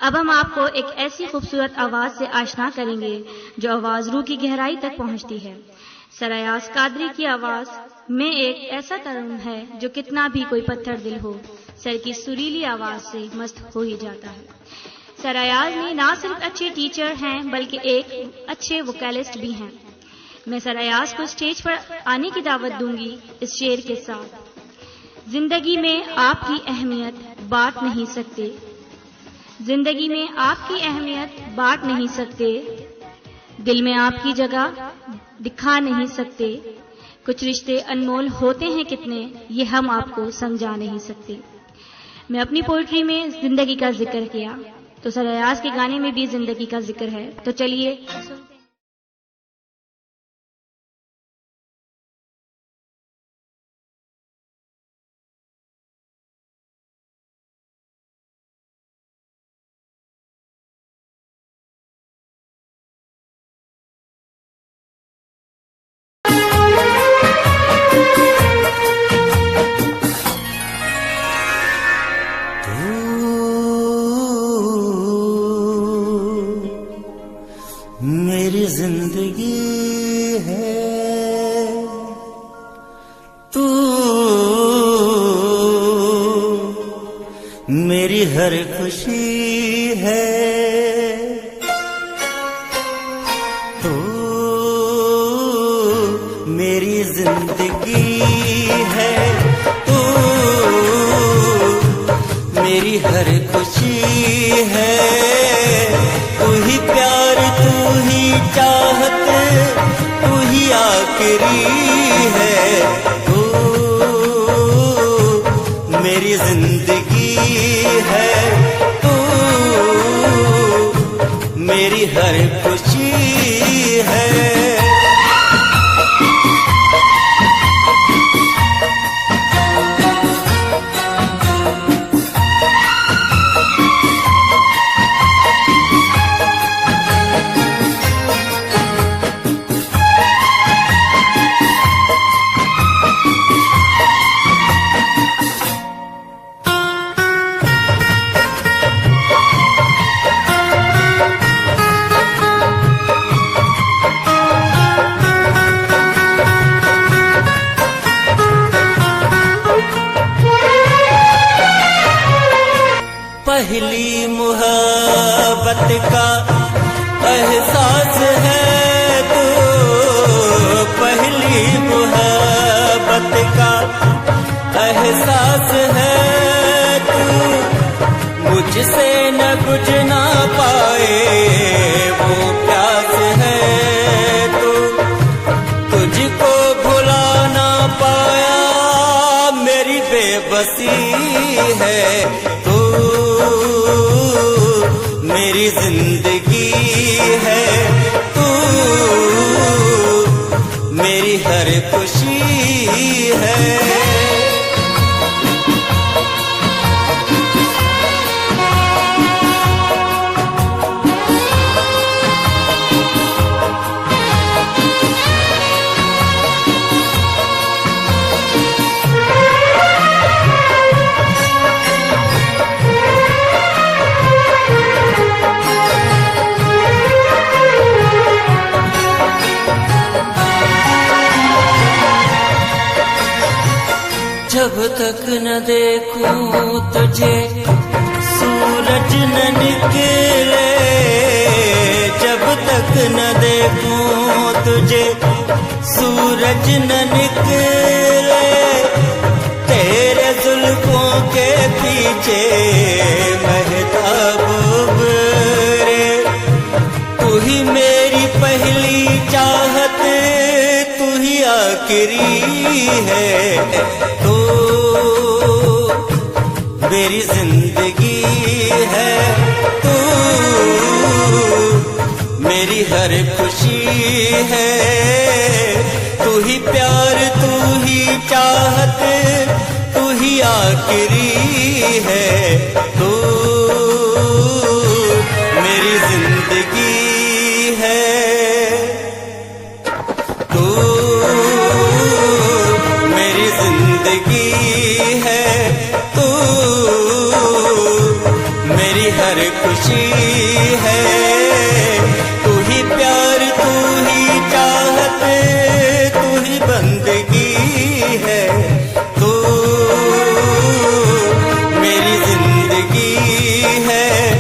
अब हम आपको एक ऐसी खूबसूरत आवाज से आशना करेंगे जो आवाज रूह की गहराई तक पहुंचती है। सर अयाज कादरी की आवाज में एक ऐसा तरुण है जो कितना भी कोई पत्थर दिल हो, सर की सुरीली आवाज से मस्त हो ही जाता है। सर अयाज ने ना सिर्फ अच्छे टीचर हैं बल्कि एक अच्छे वोकलिस्ट भी हैं। मैं सर अयाज को स्टेज पर आने की दावत दूंगी इस शेर के साथ। जिंदगी में आपकी अहमियत बांट नहीं सकते, जिंदगी में आपकी अहमियत बांट नहीं सकते, दिल में आपकी जगह दिखा नहीं सकते। कुछ रिश्ते अनमोल होते हैं कितने, ये हम आपको समझा नहीं सकते। मैं अपनी पोइट्री में जिंदगी का जिक्र किया, तो सर अयाज के गाने में भी जिंदगी का जिक्र है। तो चलिए मेरी जिंदगी है तू, मेरी हर खुशी है तू, मेरी जिंदगी है तू, मेरी हर खुशी है। तू ही प्यार, तू ही चाहत, तू ही आखिरी है। तू मेरी जिंदगी है तू, मेरी हर खुशी है। पहली मुहब्बत का एहसास है तू, पहली मुहब्बत का एहसास है तू, मुझसे न बुझ ना पाए वो प्यास है तू, तुझको भुला ना पाया मेरी बेबसी है तू, मेरी जिंदगी है तू, मेरी हर खुशी है। जब तक न देखूं तुझे सूरज न निकले, जब तक न देखूं तुझे सूरज न निकले, तेरे जुल्फों के पीछे महताब उभरे। तू ही मेरी पहली चाहत, तू ही आखिरी है तू, मेरी जिंदगी है तू, मेरी हर खुशी है। तू ही प्यार, तू ही चाहत, तू ही आखिरी है तू, मेरी जिंदगी है तू, मेरी जिंदगी है तू, मेरी हर खुशी है, तू ही प्यार, तू ही चाहत, तू ही बंदगी है, तू मेरी जिंदगी है।